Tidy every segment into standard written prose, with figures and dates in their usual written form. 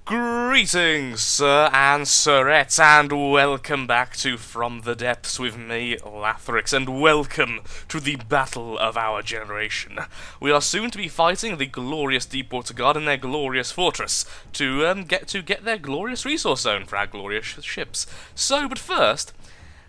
Greetings, sir and sirettes, and welcome back to From the Depths with me, Lathrix, and welcome to the battle of our generation. We are soon to be fighting the glorious Deepwater Guard in their glorious fortress to get their glorious resource zone for our glorious ships. But first,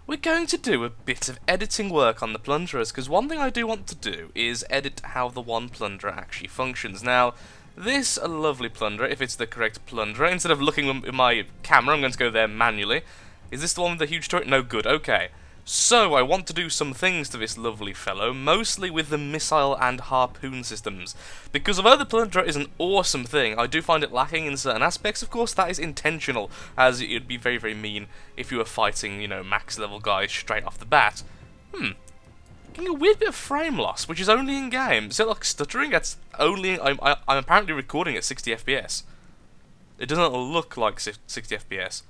we're going to do a bit of editing work on the plunderers, because one thing I do want to do is edit how the one plunderer actually functions. Now, this lovely plunderer, if it's the correct plunderer, instead of looking at my camera, I'm going to go there manually. Is this the one with the huge turret? No, good, okay. So, I want to do some things to this lovely fellow, mostly with the missile and harpoon systems. Because although the plunderer is an awesome thing, I do find it lacking in certain aspects. Of course, that is intentional, as it would be very, very mean if you were fighting, max level guys straight off the bat. Getting a weird bit of frame loss, which is only in game. Is it like stuttering? That's only. I'm apparently recording at 60 FPS. It doesn't look like 60 FPS.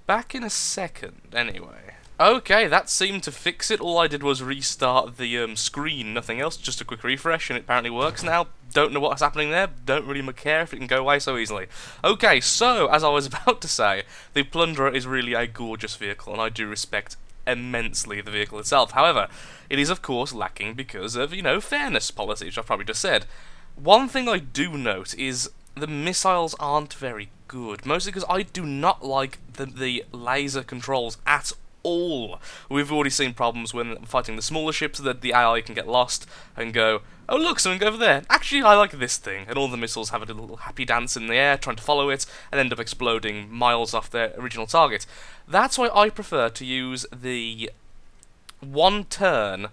Back in a second, anyway. Okay, that seemed to fix it. All I did was restart the screen, nothing else. Just a quick refresh, and it apparently works now. Don't know what's happening there. Don't really care if it can go away so easily. Okay, so as I was about to say, the Plunderer is really a gorgeous vehicle, and I do respect immensely the vehicle itself. However, it is of course lacking because of, fairness policy, which I've probably just said. One thing I do note is the missiles aren't very good, mostly because I do not like the laser controls at all. We've already seen problems when fighting the smaller ships that the AI can get lost and go, oh look, something over there. Actually, I like this thing. And all the missiles have a little happy dance in the air trying to follow it and end up exploding miles off their original target. That's why I prefer to use the one-turn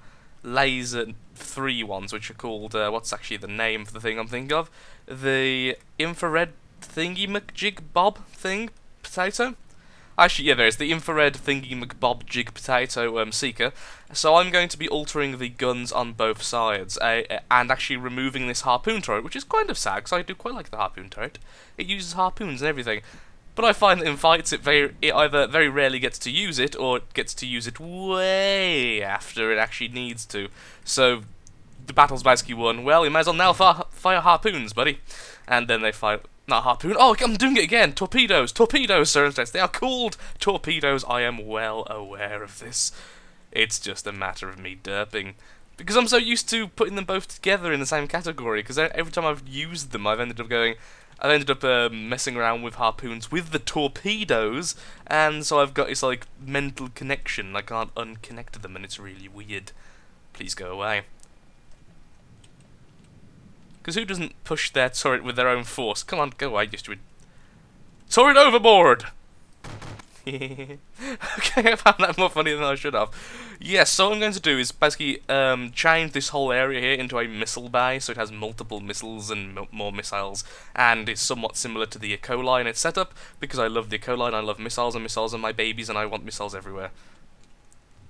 laser 3 ones, which are called, what's actually the name for the thing I'm thinking of? The infrared thingy-McJig-bob thing? Potato? Actually, yeah, there is the infrared thingy-McBob-Jig-Potato Seeker. So I'm going to be altering the guns on both sides, and actually removing this harpoon turret, which is kind of sad, because I do quite like the harpoon turret. It uses harpoons and everything. But I find that in fights it either very rarely gets to use it, or it gets to use it way after it actually needs to. So the battle's basically won. Well, you might as well now fire harpoons, buddy. And then they fire... Not harpoon. Oh, I'm doing it again. Torpedoes. Torpedoes, sir. They are called torpedoes. I am well aware of this. It's just a matter of me derping. Because I'm so used to putting them both together in the same category. Because every time I've used them, I've ended up messing around with harpoons with the torpedoes. And so I've got this, mental connection. I can't unconnect them, and it's really weird. Please go away. Because who doesn't push their turret with their own force? Come on, go away, just turret overboard! Okay, I found that more funny than I should have. Yes, so what I'm going to do is basically change this whole area here into a missile bay, so it has multiple missiles and more missiles, and it's somewhat similar to the E. coli in its setup, because I love the E. coli and I love missiles, and missiles are my babies, and I want missiles everywhere.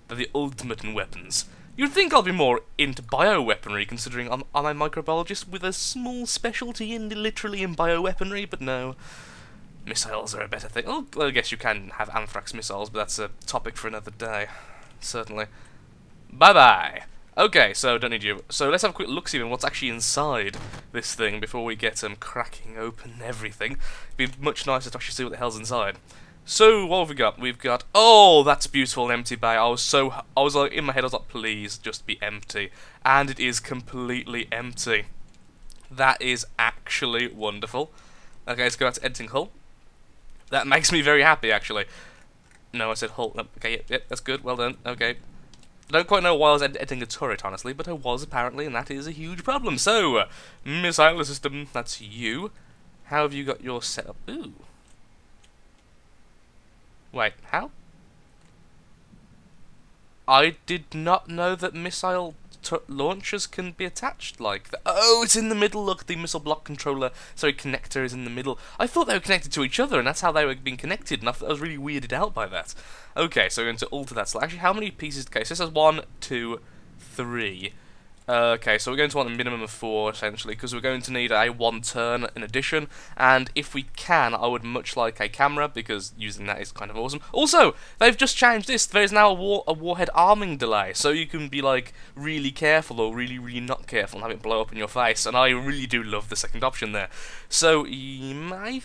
They're the ultimate in weapons. You'd think I'll be more into bioweaponry, considering I'm a microbiologist with a small specialty literally in bioweaponry, but no. Missiles are a better thing. Oh, well, I guess you can have anthrax missiles, but that's a topic for another day. Certainly. Bye-bye! Okay, so don't need you. So let's have a quick look-see at what's actually inside this thing before we get cracking open everything. It'd be much nicer to actually see what the hell's inside. So, what have we got? We've got... Oh, that's beautiful, an empty bay. I was like, in my head, I was like, please, just be empty. And it is completely empty. That is actually wonderful. Okay, let's go back to editing hull. That makes me very happy, actually. No, I said hull. No, okay, yep, that's good, well done. Okay. I don't quite know why I was editing a turret, honestly, but I was, apparently, and that is a huge problem. So, missile system, that's you. How have you got your setup? Ooh. Wait, how? I did not know that missile launchers can be attached like that. Oh, it's in the middle, look, the missile block controller, sorry, connector is in the middle. I thought they were connected to each other, and that's how they were being connected, and I was really weirded out by that. Okay, so we're going to alter that. So actually, how many pieces? Okay, so this has 1, 2, 3. Okay, so we're going to want a minimum of 4, essentially, because we're going to need a 1 turn in addition, and if we can, I would much like a camera, because using that is kind of awesome. Also, they've just changed this. There's now a warhead arming delay, so you can be, like, really careful or really, really not careful and have it blow up in your face, and I really do love the second option there. So, I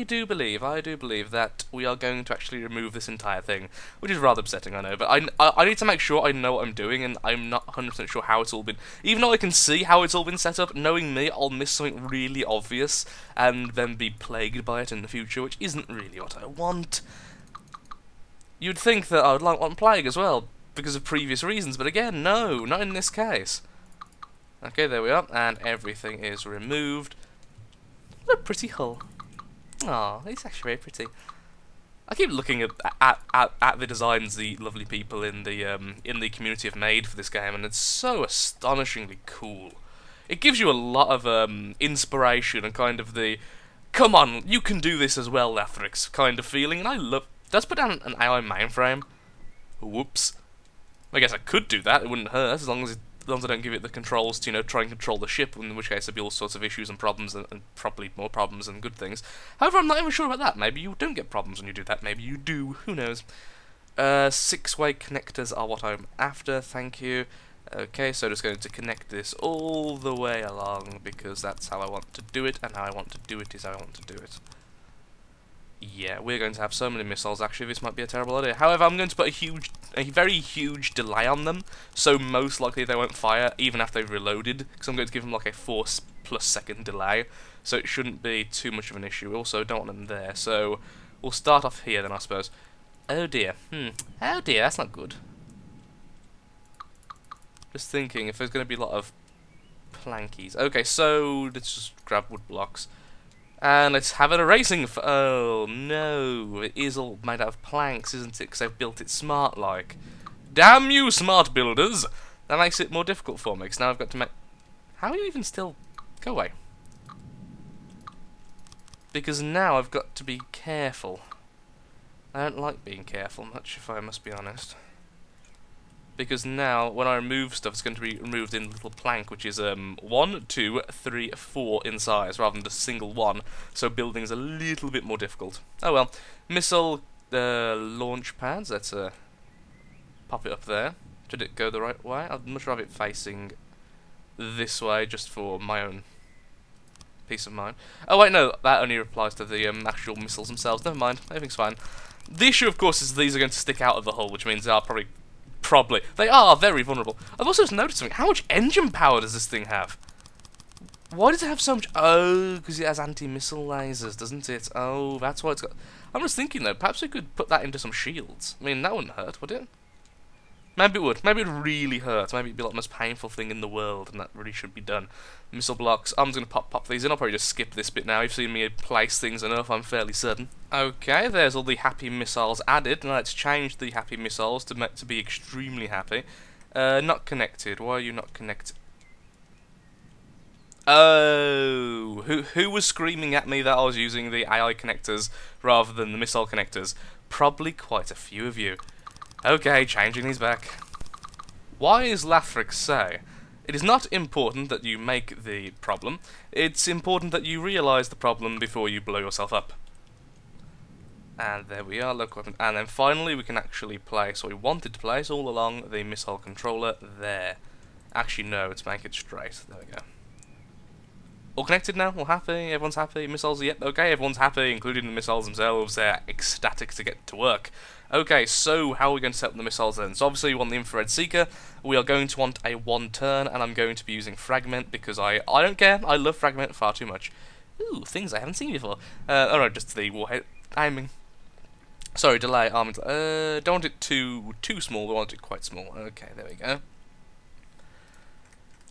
do believe that we are going to actually remove this entire thing, which is rather upsetting, I know, but I need to make sure I know what I'm doing, and I'm not 100% sure how it's all been, even though I can see how it's all been set up, knowing me, I'll miss something really obvious, and then be plagued by it in the future, which isn't really what I want. You'd think that I would want plague as well, because of previous reasons, but again, no, not in this case. Okay, there we are, and everything is removed. What a pretty hull. Aw, it's actually very pretty. I keep looking at the designs the lovely people in the community have made for this game, and it's so astonishingly cool. It gives you a lot of inspiration and kind of the "come on, you can do this as well, Lathrix" kind of feeling, and I love. Let's put down an AI mainframe. Whoops. I guess I could do that. It wouldn't hurt as long as I don't give it the controls to, try and control the ship, in which case there'd be all sorts of issues and problems, and probably more problems than good things. However, I'm not even sure about that. Maybe you don't get problems when you do that. Maybe you do. Who knows? 6-way connectors are what I'm after. Thank you. Okay, so just going to connect this all the way along, because that's how I want to do it, and how I want to do it is how I want to do it. Yeah, we're going to have so many missiles, actually, this might be a terrible idea. However, I'm going to put a very huge delay on them, so most likely they won't fire, even after they've reloaded, because I'm going to give them like a 4+ second delay, so it shouldn't be too much of an issue. We also don't want them there, so we'll start off here then, I suppose. Oh dear, oh dear, that's not good. Just thinking, if there's going to be a lot of plankies. Okay, so let's just grab wood blocks. And let's have it a racing oh no, it is all made out of planks, isn't it? Because they've built it smart like. Damn you, smart builders! That makes it more difficult for me, because now I've got to make... How are you even still... Go away. Because now I've got to be careful. I don't like being careful much, if I must be honest. Because now, when I remove stuff, it's going to be removed in a little plank, which is 1, 2, 3, 4 in size, rather than just a single one, so building's a little bit more difficult. Oh well. Missile launch pads, let's pop it up there. Did it go the right way? I'd much rather it facing this way, just for my own peace of mind. Oh wait, no, that only applies to the actual missiles themselves. Never mind, everything's fine. The issue, of course, is these are going to stick out of the hull, which means they are probably. They are very vulnerable. I've also just noticed something. How much engine power does this thing have? Why does it have so much? Oh, because it has anti-missile lasers, doesn't it? Oh, that's why it's got... I'm just thinking, though, perhaps we could put that into some shields. I mean, that wouldn't hurt, would it? Maybe it would. Maybe it would really hurt. Maybe it'd be like the most painful thing in the world, and that really should be done. Missile blocks. I'm just going to pop these in. I'll probably just skip this bit now. You've seen me place things enough, I'm fairly certain. Okay, there's all the happy missiles added. Now let's change the happy missiles to be extremely happy. Not connected. Why are you not connected? Oh, who was screaming at me that I was using the AI connectors rather than the missile connectors? Probably quite a few of you. Okay, changing these back. Why is Lathrix say? It is not important that you make the problem. It's important that you realise the problem before you blow yourself up. And there we are, local weapon. And then finally we can actually place what we wanted to place all along the missile controller there. Actually no, let's make it straight. There we go. All connected now, all happy, everyone's happy, missiles, yep, okay, everyone's happy, including the missiles themselves, they're ecstatic to get to work. Okay, so how are we going to set up the missiles then? So obviously we want the infrared seeker, we are going to want a 1 turn, and I'm going to be using fragment, because I don't care, I love fragment far too much. Ooh, things I haven't seen before. Oh no, just the warhead aiming. Sorry, delay, armament, don't want it too small, we want it quite small. Okay, there we go.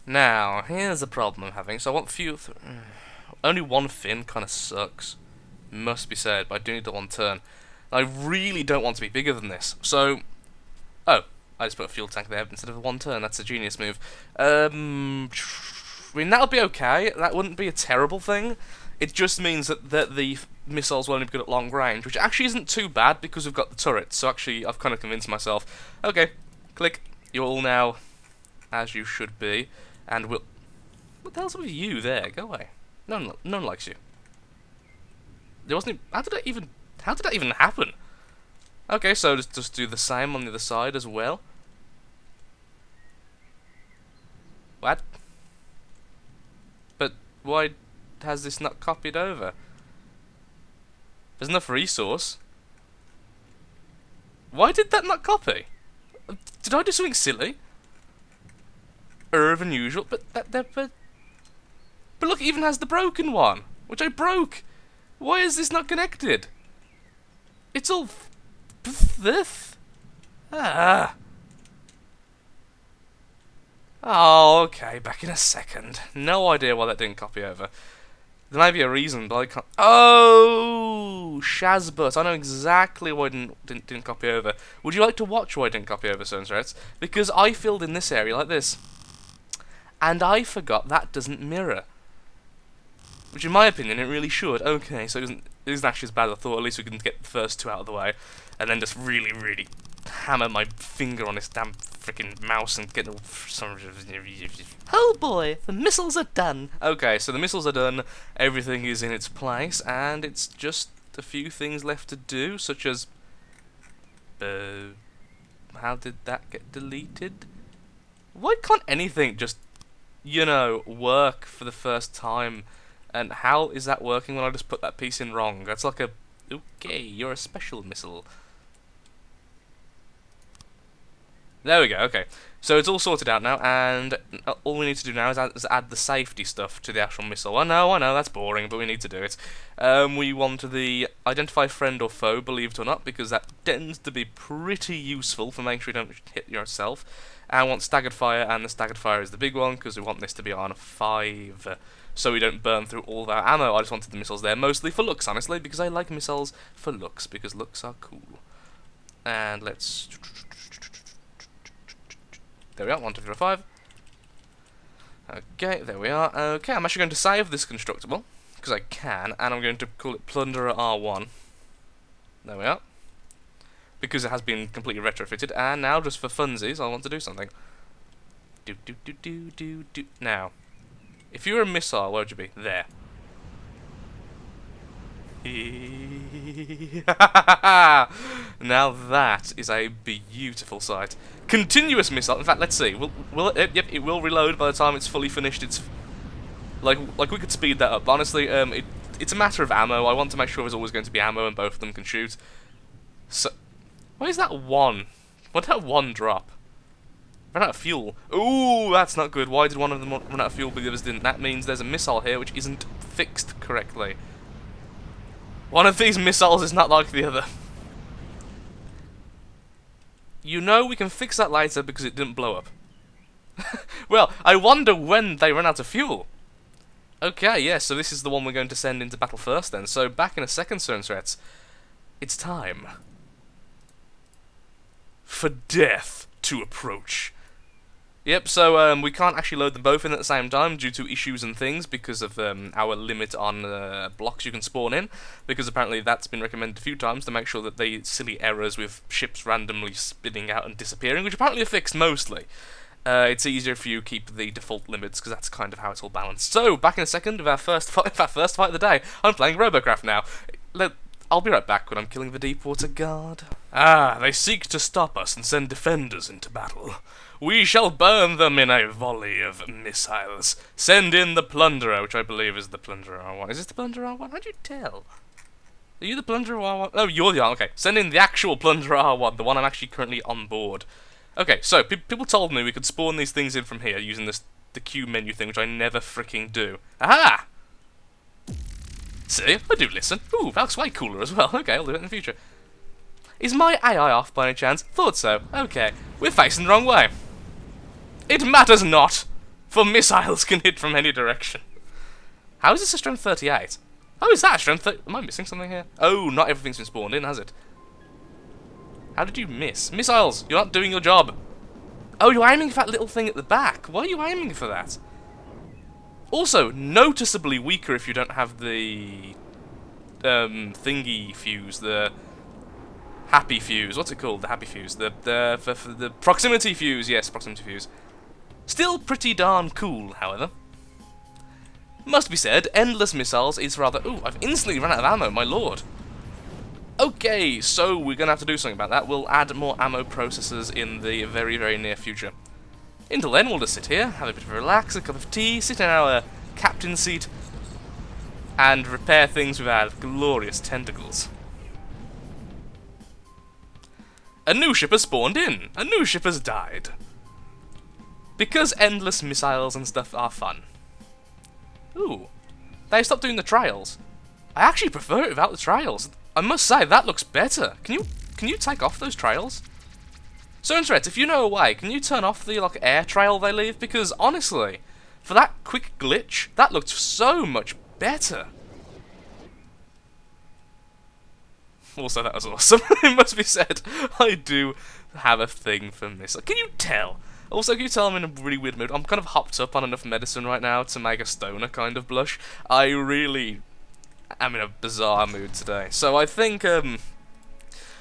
Now, here's the problem I'm having. So I want only one fin kind of sucks. Must be said, but I do need the 1 turn. I really don't want to be bigger than this. So, oh, I just put a fuel tank there instead of a 1 turn. That's a genius move. I mean, that'll be okay. That wouldn't be a terrible thing. It just means that the missiles will only be good at long range, which actually isn't too bad because we've got the turret. So actually, I've kind of convinced myself. Okay, click. You're all now as you should be, and we'll... What the hell's with you there? Go away. No one likes you. There wasn't... How did that even happen? Okay, so just do the same on the other side as well. What? But why has this not copied over? There's enough resource. Why did that not copy? Did I do something silly? Than usual, but look, it even has the broken one, which I broke. Why is this not connected? It's all this. Ah. Oh, okay. Back in a second. No idea why that didn't copy over. There may be a reason, but I can't. Oh, Shazbut. I know exactly why I didn't copy over. Would you like to watch why I didn't copy over certain threads? Because I filled in this area like this. And I forgot that doesn't mirror. Which, in my opinion, it really should. Okay, so it isn't actually as bad as I thought. At least we can get the first two out of the way. And then just really, really hammer my finger on this damn freaking mouse and get some... Oh boy, the missiles are done. Okay, so the missiles are done. Everything is in its place. And it's just a few things left to do, such as... how did that get deleted? Why can't anything just... you know, work for the first time? And how is that working when I just put that piece in wrong? That's like a... Okay, you're a special missile. There we go, okay. So it's all sorted out now, and all we need to do now is add the safety stuff to the actual missile. I know, that's boring, but we need to do it. We want the identify friend or foe, believe it or not, because that tends to be pretty useful for making sure you don't hit yourself. And I want staggered fire, and the staggered fire is the big one, because we want this to be on 5, so we don't burn through all of our ammo. I just wanted the missiles there, mostly for looks, honestly, because I like missiles for looks, because looks are cool. And let's... There we are, 1, 2, 3, 4, 5. Okay, there we are. Okay, I'm actually going to save this constructible, because I can, and I'm going to call it Plunderer R1. There we are. Because it has been completely retrofitted, and now, just for funsies, I want to do something. Now, if you were a missile, where would you be? There. Now that is a beautiful sight. Continuous missile. In fact, let's see. Yep, it will reload by the time it's fully finished. It's like we could speed that up. Honestly, it's a matter of ammo. I want to make sure there's always going to be ammo and both of them can shoot. So, why is that one? What did that one drop? Ran out of fuel. Ooh, that's not good. Why did one of them run out of fuel but the others didn't? That means there's a missile here which isn't fixed correctly. One of these missiles is not like the other. You know we can fix that later because it didn't blow up. Well, I wonder when they run out of fuel. Okay, yeah, so this is the one we're going to send into battle first then. So back in a second, certain threats. It's time for death to approach. Yep, so we can't actually load them both in at the same time due to issues and things because of our limit on blocks you can spawn in, because apparently that's been recommended a few times to make sure that the silly errors with ships randomly spinning out and disappearing, which apparently are fixed mostly. It's easier if you keep the default limits, because that's kind of how it's all balanced. So, back in a second with our first fight of the day. I'm playing Robocraft now. I'll be right back when I'm killing the Deepwater Guard. Ah, they seek to stop us and send defenders into battle. We shall burn them in a volley of missiles. Send in the Plunderer, which I believe is the Plunderer R1. Is this the Plunderer R1? How'd you tell? Are you the Plunderer R1? Oh, you're the R1. Okay, send in the actual Plunderer R1, the one I'm actually currently on board. Okay, so, people told me we could spawn these things in from here using the Q menu thing, which I never freaking do. Aha! See? I do listen. Ooh, that's way cooler as well. Okay, I'll do it in the future. Is my AI off by any chance? Thought so. Okay, we're facing the wrong way. It matters not, for missiles can hit from any direction. How is this a strength 38? Oh, is that a strength 30? Am I missing something here? Oh, not everything's been spawned in, has it? How did you miss? Missiles, you're not doing your job. Oh, you're aiming for that little thing at the back. Why are you aiming for that? Also, noticeably weaker if you don't have the thingy fuse, the happy fuse. What's it called? The happy fuse. The proximity fuse. Yes, proximity fuse. Still pretty darn cool, however. Must be said, endless missiles is rather... Ooh, I've instantly run out of ammo, my lord. Okay, so we're going to have to do something about that. We'll add more ammo processors in the very, very near future. Until then, we'll just sit here, have a bit of a relax, a cup of tea, sit in our captain's seat, and repair things with our glorious tentacles. A new ship has spawned in. A new ship has died. Because endless missiles and stuff are fun. Ooh. They stopped doing the trials. I actually prefer it without the trials. I must say, that looks better. Can you take off those trails? So, Internet, if you know a way, can you turn off the air trail they leave? Because, honestly, for that quick glitch, that looked so much better. Also, that was awesome. It must be said, I do have a thing for missiles. Can you tell? Also, can you tell I'm in a really weird mood? I'm kind of hopped up on enough medicine right now to make a stoner kind of blush. I really am in a bizarre mood today. So I think,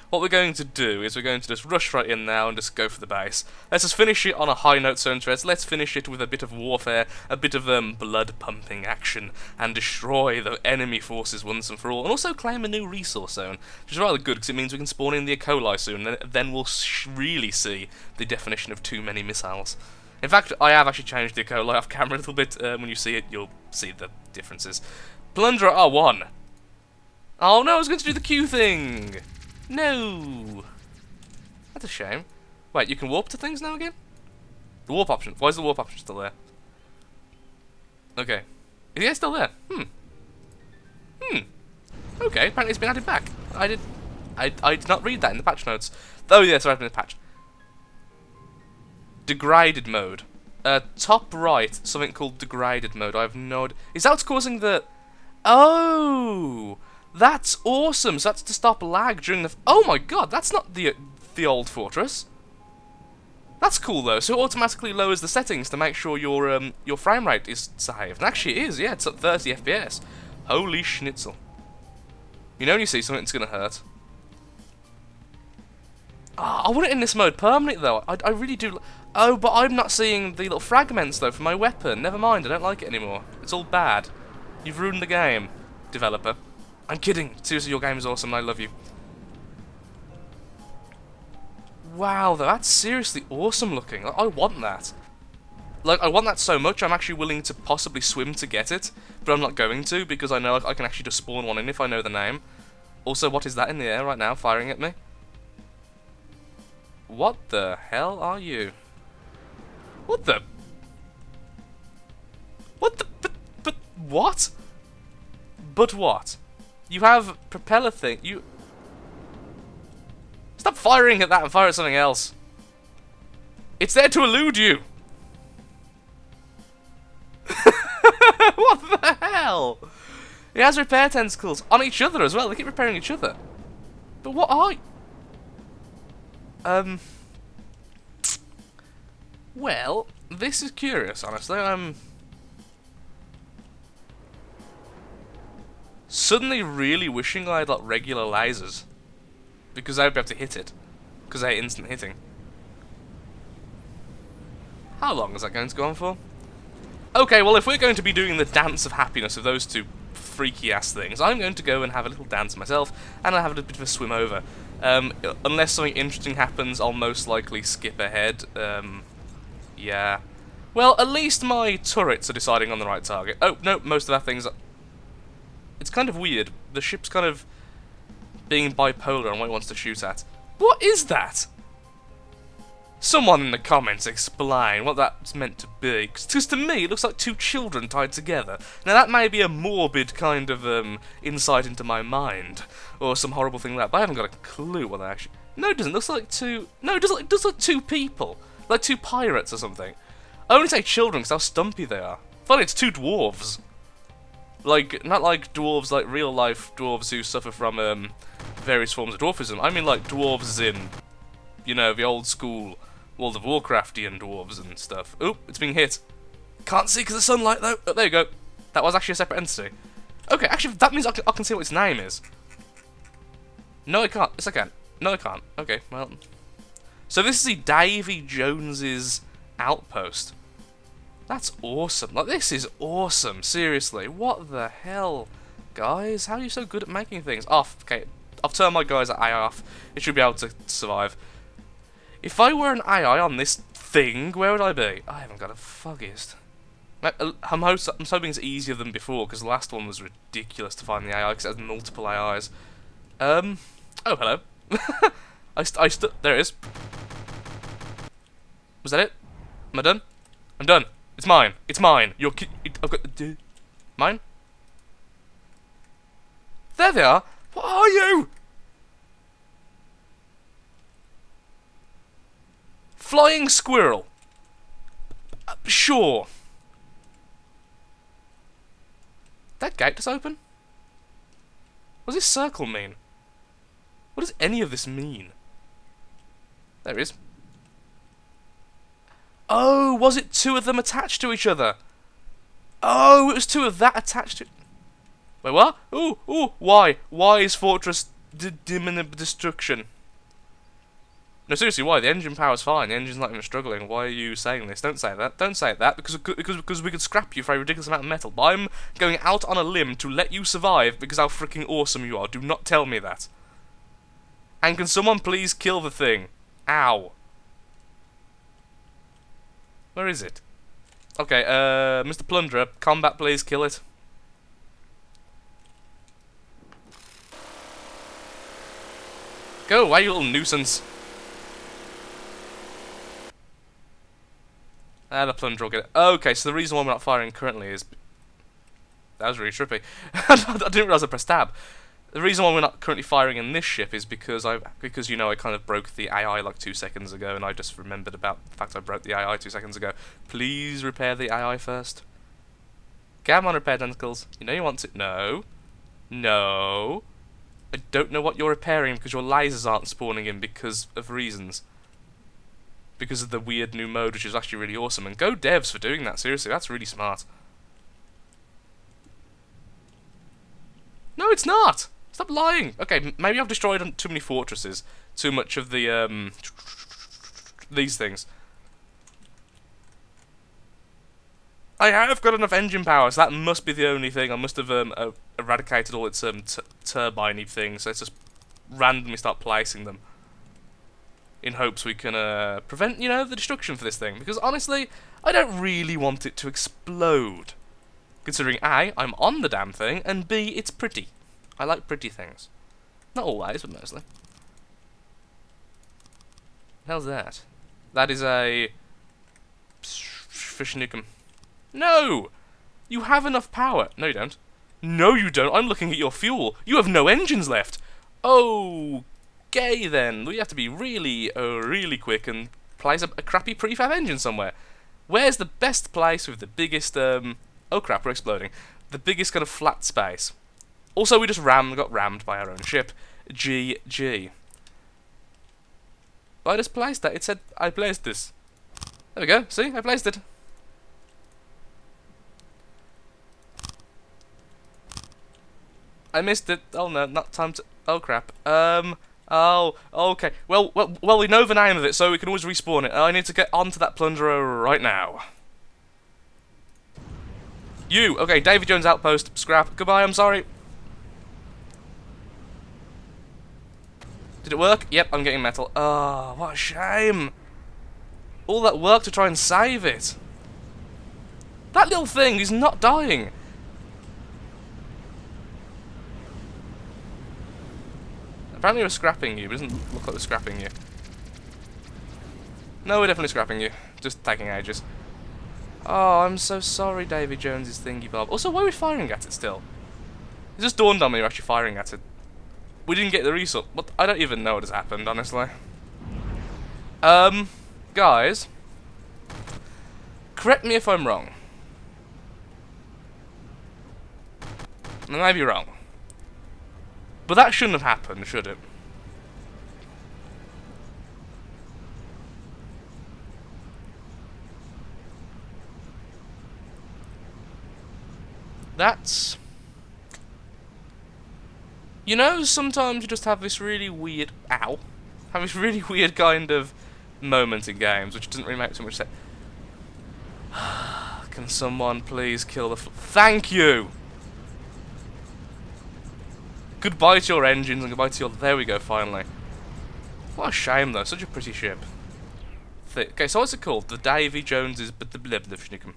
what we're going to do is we're going to just rush right in now and just go for the base. Let's just finish it on a high note, so interest. Let's finish it with a bit of warfare, a bit of blood-pumping action, and destroy the enemy forces once and for all, and also claim a new resource zone, which is rather good because it means we can spawn in the E. coli soon, and then we'll really see the definition of too many missiles. In fact, I have actually changed the E. coli off camera a little bit. When you see it, you'll see the differences. Plunderer R1. Oh no, I was going to do the Q thing! No! That's a shame. Wait, you can warp to things now again? The warp option. Why is the warp option still there? Okay. Is it still there? Okay, apparently it's been added back. I did not read that in the patch notes. Oh yeah, sorry, I've been in the patch. Degraded mode. Top right, something called degraded mode. I have no idea. Is that what's causing the... Oh! That's awesome! So that's to stop lag during the... Oh my god, that's not the old fortress. That's cool though, so it automatically lowers the settings to make sure your frame rate is saved. And actually it is, yeah, it's at 30 FPS. Holy schnitzel. You know when you see something that's gonna hurt? Ah, I want it in this mode permanently though, I really do... Oh, but I'm not seeing the little fragments though for my weapon. Never mind, I don't like it anymore. It's all bad. You've ruined the game, developer. I'm kidding. Seriously, your game is awesome. I love you. Wow, though, that's seriously awesome looking. I want that. Like, I want that so much, I'm actually willing to possibly swim to get it, but I'm not going to, because I know I can actually just spawn one in if I know the name. Also, what is that in the air right now, firing at me? What the hell are you? What the... What the... But what? But what? You have propeller thing. You stop firing at that and fire at something else. It's there to elude you. What the hell? It has repair tentacles on each other as well. They keep repairing each other. But what are you? Well, this is curious, honestly. I'm suddenly really wishing I had like regular lasers, because I would be able to hit it, because I hate instant hitting. How long is that going to go on for? Okay, well if we're going to be doing the dance of happiness of those two freaky ass things, I'm going to go and have a little dance myself, and I'll have a bit of a swim over. Unless something interesting happens, I'll most likely skip ahead. Yeah. Well, at least my turrets are deciding on the right target. Oh, no, most of our things are... It's kind of weird. The ship's kind of being bipolar on what it wants to shoot at. What is that? Someone in the comments explain what that's meant to be. Because to me, it looks like two children tied together. Now that may be a morbid kind of insight into my mind, or some horrible thing like that, but I haven't got a clue what that actually... No, it doesn't. It looks like two... No, it does look two people. Like two pirates or something. I only say children because how stumpy they are. Funny, it's two dwarves. Like, not like dwarves, like real-life dwarves who suffer from various forms of dwarfism. I mean like dwarves in, you know, the old-school World of Warcraftian dwarves and stuff. Oop, it's being hit. Can't see because of sunlight, though. Oh, there you go. That was actually a separate entity. Okay, actually, that means I can see what its name is. No, I can't. Yes, I can. No, I can't. Okay, well... So this is the Davy Jones's outpost. That's awesome. Like, this is awesome. Seriously. What the hell? Guys, how are you so good at making things? Off. Okay, I've turned my guys' AI off. It should be able to survive. If I were an AI on this thing, where would I be? I haven't got a foggiest. I'm hoping it's easier than before, because the last one was ridiculous to find the AI, because it has multiple AIs. Oh, hello. There it is. Was that it? Am I done? I'm done. It's mine. It's mine. I've got... Mine? There they are. What are you? Flying squirrel. Sure. That gate just open? What does this circle mean? What does any of this mean? There it is. Oh, was it two of them attached to each other? Oh, it was two of that attached to... Wait, what? Ooh, why? Why is Fortress imminent destruction? No, seriously, why? The engine power's fine. The engine's not even struggling. Why are you saying this? Don't say that. Don't say that, because we could scrap you for a ridiculous amount of metal. But I'm going out on a limb to let you survive because how freaking awesome you are. Do not tell me that. And can someone please kill the thing? Ow. Where is it? Okay, Mr. Plunderer, combat, please kill it. Go away, you little nuisance. The Plunderer will get it. Okay, so the reason why we're not firing currently is... That was really trippy. I didn't realise I pressed tab. The reason why we're not currently firing in this ship is because you know I kind of broke the AI like 2 seconds ago, and I just remembered about the fact I broke the AI 2 seconds ago. Please repair the AI first. Come on, repair tentacles. You know you want to. No. No. I don't know what you're repairing because your lasers aren't spawning in because of reasons. Because of the weird new mode, which is actually really awesome. And go devs for doing that, seriously, that's really smart. No, it's not! Stop lying! Okay, maybe I've destroyed too many fortresses. Too much of the, these things. I have got enough engine power, so that must be the only thing. I must have, eradicated all its, turbine-y things, so let's just randomly start placing them. In hopes we can, prevent, you know, the destruction for this thing. Because, honestly, I don't really want it to explode. Considering A, I'm on the damn thing, and B, it's pretty. I like pretty things. Not always, but mostly. What the hell's that? That is a... fish nukem. No! You have enough power. No, you don't. No, you don't. I'm looking at your fuel. You have no engines left. Okay, then. We have to be really, really quick and place a crappy prefab engine somewhere. Where's the best place with the biggest, oh crap, we're exploding. The biggest kind of flat space. Also, we just got rammed by our own ship. GG. But I just placed that. It said I placed this. There we go. See? I placed it. I missed it. Oh no, not time to... Oh crap. Oh, okay. Well, we know the name of it, so we can always respawn it. I need to get onto that Plunderer right now. You! Okay, Davy Jones outpost. Scrap. Goodbye, I'm sorry. Did it work? Yep, I'm getting metal. Oh, what a shame. All that work to try and save it. That little thing is not dying. Apparently we're scrapping you, but it doesn't look like we're scrapping you. No, we're definitely scrapping you. Just taking ages. Oh, I'm so sorry, Davy Jones's thingy bob. Also, why are we firing at it still? It just dawned on me we're actually firing at it. We didn't get the result, but I don't even know what has happened, honestly. Guys. Correct me if I'm wrong. I may be wrong. But that shouldn't have happened, should it? That's... You know, sometimes you just have this really weird... Ow. Have this really weird kind of moment in games, which doesn't really make too much sense. Can someone please kill the... Thank you! Goodbye to your engines and goodbye to your... There we go, finally. What a shame, though. Such a pretty ship. Okay, so what's it called? The Davy Jones's... But the Blibblivschnickum.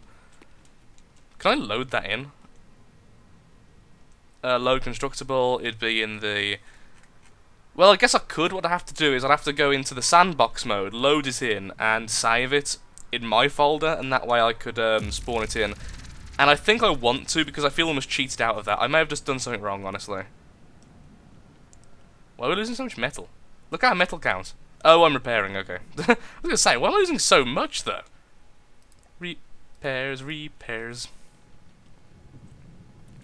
Can I load that in? Load constructible. It'd be in the... Well, I guess I could. What I have to do is I'd have to go into the sandbox mode, load it in, and save it in my folder, and that way I could spawn it in. And I think I want to, because I feel almost cheated out of that. I may have just done something wrong, honestly. Why are we losing so much metal? Look at our metal count. Oh, I'm repairing, okay. I was going to say, why am I losing so much, though? Repairs.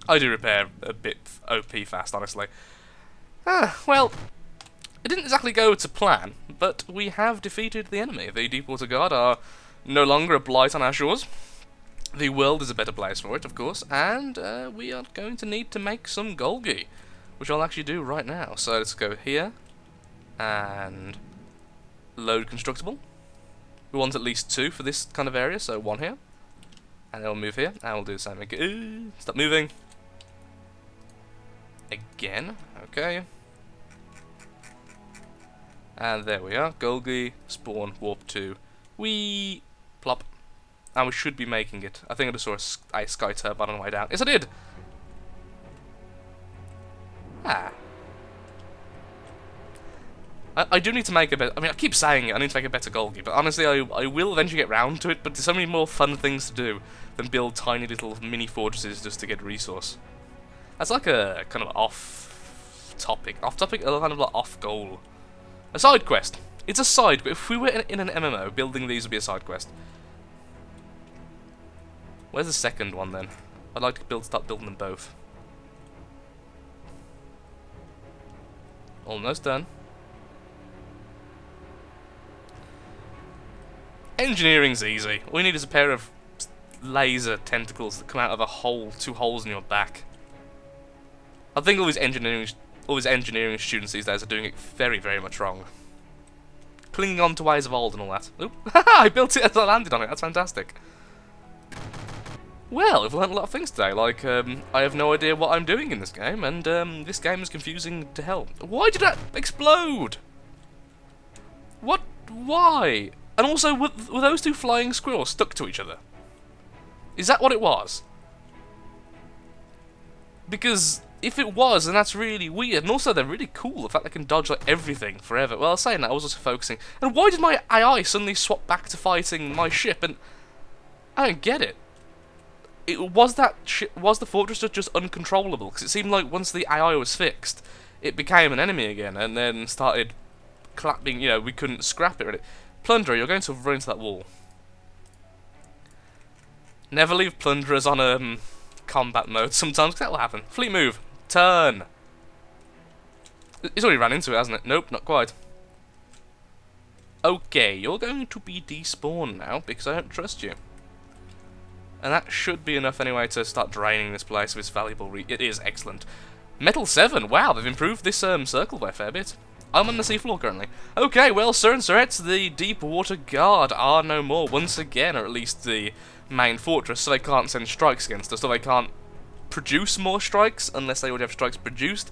I do repair a bit OP fast, honestly. Well, it didn't exactly go to plan, but we have defeated the enemy. The Deepwater Guard are no longer a blight on our shores. The world is a better place for it, of course, and we are going to need to make some Golgi, which I'll actually do right now. So let's go here, and load constructible. We want at least 2 for this kind of area, so 1 here, and then we'll move here, and we'll do the same again. Stop moving. Again, okay. And there we are, Golgi, spawn, warp 2, wee, plop. And we should be making it. I think I just saw a sky turbine on the way down. Yes, I did! Ah. I do need to make a better... I mean, I keep saying it, I need to make a better Golgi, but honestly, I will eventually get round to it, but there's so many more fun things to do than build tiny little mini fortresses just to get resource. That's like a kind of off-topic, kind of like off-goal. A side quest. It's a side quest. If we were in an MMO, building these would be a side quest. Where's the second one then? I'd like to start building them both. Almost done. Engineering's easy. All you need is a pair of laser tentacles that come out of a hole, 2 holes in your back. I think all these engineering students these days are doing it very, very much wrong. Clinging on to ways of old and all that. Oop. I built it as I landed on it, that's fantastic. Well, we've learned a lot of things today, like, I have no idea what I'm doing in this game, and this game is confusing to hell. Why did that explode? What? Why? And also, were those 2 flying squirrels stuck to each other? Is that what it was? Because if it was, then that's really weird, and also they're really cool, the fact they can dodge like everything forever. Well, saying that, I was also focusing. And why did my AI suddenly swap back to fighting my ship? And I don't get it. Was the fortress just uncontrollable? Because it seemed like once the AI was fixed, it became an enemy again, and then started clapping. You know, we couldn't scrap it. Really. Plunderer, you're going to run into that wall. Never leave plunderers on combat mode. Sometimes 'cause that will happen. Fleet move. Turn. He's already ran into it, hasn't it? Nope, not quite. Okay, you're going to be despawned now because I don't trust you. And that should be enough anyway to start draining this place of its valuable it is excellent. Metal 7, wow, they've improved this circle by a fair bit. I'm on the seafloor currently. Okay, well, sir and sirettes, the Deepwater Guard are no more once again, or at least the main fortress, so they can't send strikes against us, so they can't produce more strikes unless they already have strikes produced.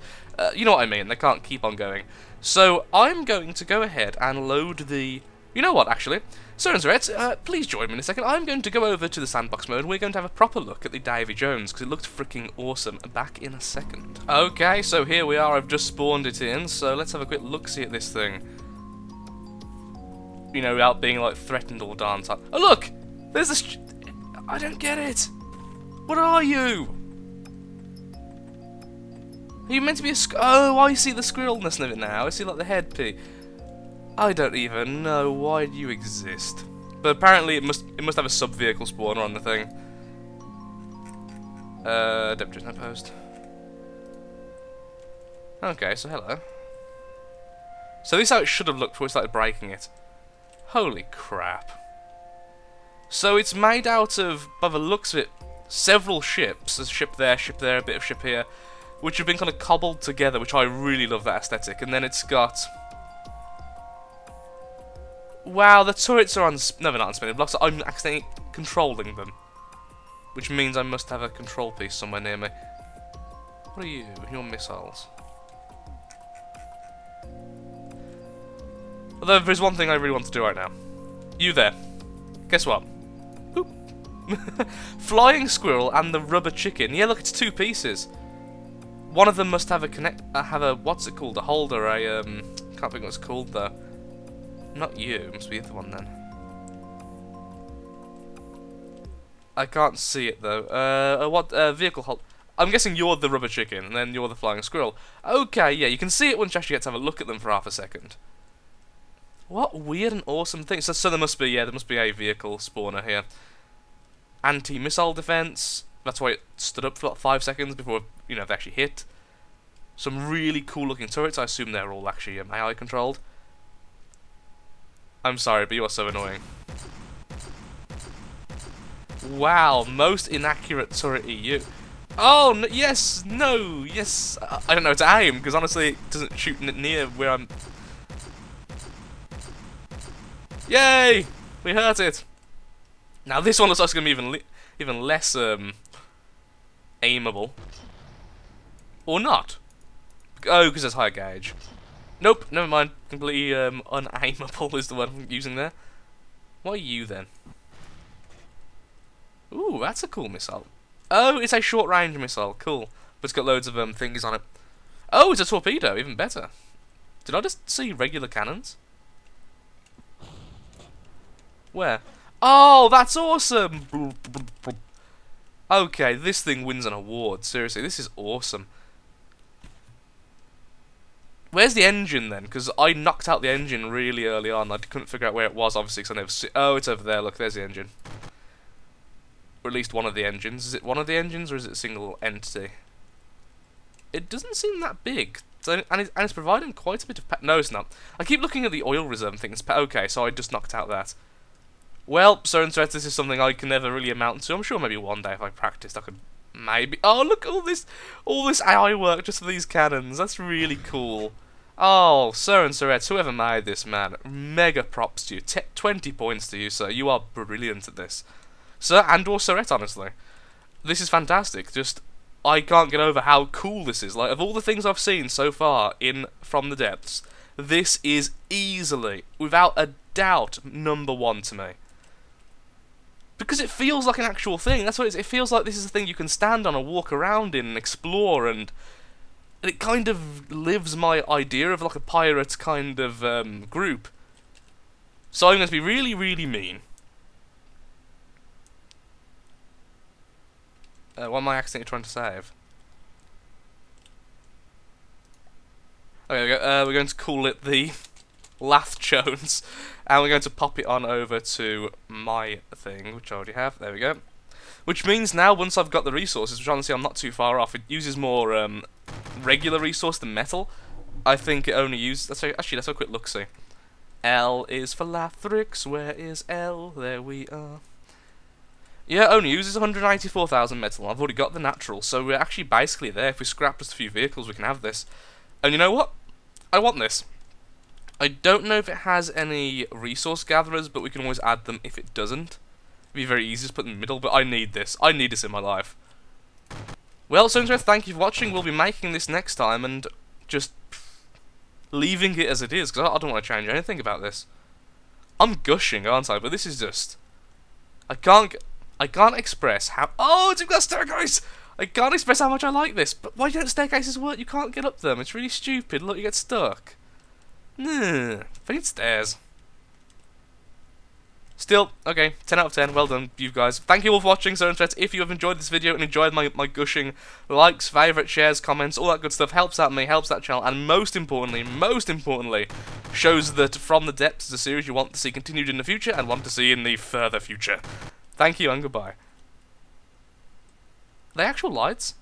You know what I mean, they can't keep on going. So I'm going to go ahead and load the... You know what, actually? Sir and sirettes, please join me in a second. I'm going to go over to the sandbox mode. We're going to have a proper look at the Davy Jones, because it looked freaking awesome. Back in a second. Okay, so here we are. I've just spawned it in, so let's have a quick look-see at this thing. You know, without being, like, threatened all darn time. Oh, look! There's this... I don't get it! What are you? Are you meant to be a oh, I see the squirrelness of it now. I see, like, the head piece. I don't even know why do you exist. But apparently it must have a sub-vehicle spawner on the thing. Temperature's not post. Okay, so hello. So this is how it should have looked before we started breaking it. Holy crap. So it's made out of, by the looks of it, several ships. There's a ship there, a bit of ship here, which have been kind of cobbled together, which I really love that aesthetic. And then it's got... Wow, the turrets are on... No, they're not on spinning blocks. I'm accidentally controlling them. which means I must have a control piece somewhere near me. What are you? You're missiles. Although there's one thing I really want to do right now. You there. Guess what? Oop. Flying squirrel and the rubber chicken. Yeah, look, it's 2 pieces. One of them must have a what's it called? A holder, can't think what it's called though. Not you, it must be the other one then. I can't see it though. Vehicle hold? I'm guessing you're the rubber chicken, and then you're the flying squirrel. Okay, yeah, you can see it once you actually get to have a look at them for half a second. What weird and awesome thing. So there must be, yeah, there must be a vehicle spawner here. Anti-missile defense. That's why it stood up for about 5 seconds before, you know, they actually hit. Some really cool looking turrets. I assume they're all actually AI controlled. I'm sorry, but you are so annoying. Wow, most inaccurate turret EU. Oh, no, yes, no, yes. I don't know how to aim, because honestly it doesn't shoot near where I'm... Yay! We hurt it! Now this one looks like it's going to be even less, aimable. Or not. Oh, because it's higher gauge. Nope, never mind. Completely, unaimable is the word I'm using there. What are you then? Ooh, that's a cool missile. Oh, it's a short-range missile. Cool. But it's got loads of, things on it. Oh, it's a torpedo. Even better. Did I just see regular cannons? Where? Oh, that's awesome! Okay, this thing wins an award. Seriously, this is awesome. Where's the engine then? Because I knocked out the engine really early on. I couldn't figure out where it was, obviously, because I never see. Oh, it's over there. Look, there's the engine. Or at least one of the engines. Is it one of the engines, or is it a single entity? It doesn't seem that big. So, and it's providing quite a bit of... No, it's not. I keep looking at the oil reserve and thinking, okay, so I just knocked out that. Well, so this is something I can never really amount to. I'm sure maybe one day if I practiced I could maybe... Oh, look, all this AI work just for these cannons. That's really cool. Oh, Sir and Sirettes, whoever made this, man, mega props to you. 20 points to you, sir. You are brilliant at this. Sir and or Sirette, honestly. This is fantastic. Just, I can't get over how cool this is. Like, of all the things I've seen so far in From the Depths, this is easily, without a doubt, #1 to me. Because it feels like an actual thing. That's what it is. It feels like this is a thing you can stand on and walk around in and explore, and it kind of lives my idea of like a pirate kind of group. So I'm going to be really, really mean. What am I accidentally trying to save? Okay, we're going to call it the Lath Jones, and we're going to pop it on over to my thing, which I already have. There we go. Which means now, once I've got the resources, which honestly I'm not too far off, it uses more regular resource than metal. I think it only uses... Actually, let's have a quick look-see. L is for Lathrix. Where is L? There we are. Yeah, it only uses 194,000 metal. I've already got the natural, so we're actually basically there. If we scrap just a few vehicles, we can have this. And you know what? I want this. I don't know if it has any resource gatherers, but we can always add them if it doesn't. It'd be very easy to put in the middle, but I need this. I need this in my life. Well, so thank you for watching. We'll be making this next time and just leaving it as it is, because I don't want to change anything about this. I'm gushing, aren't I? But this is just... I can't express how... Oh, it's got staircase! I can't express how much I like this. But why don't staircases work? You can't get up them. It's really stupid. Look, you get stuck. I think it's stairs. Still, okay, 10 out of 10, well done, you guys. Thank you all for watching, so if you have enjoyed this video and enjoyed my gushing, likes, favourites, shares, comments, all that good stuff, helps out me, helps that channel, and most importantly, shows that From the Depths is a series you want to see continued in the future, and want to see in the further future. Thank you, and goodbye. Are they actual lights?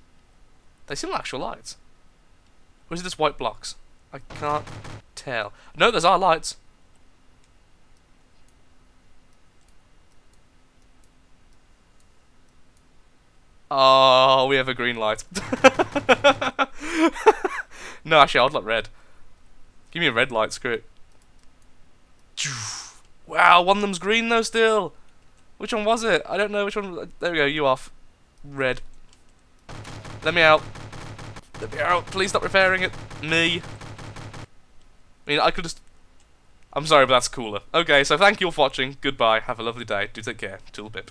They seem like actual lights. Or is it just white blocks? I can't tell. No, there's our lights. Oh, we have a green light. No, actually, I'd like red. Give me a red light, screw it. Wow, one of them's green though still. Which one was it? I don't know which one. There we go, you off. Red. Let me out. Let me out. Please stop repairing it. Me. I mean, I could just... I'm sorry, but that's cooler. Okay, so thank you all for watching. Goodbye. Have a lovely day. Do take care. Till a bit.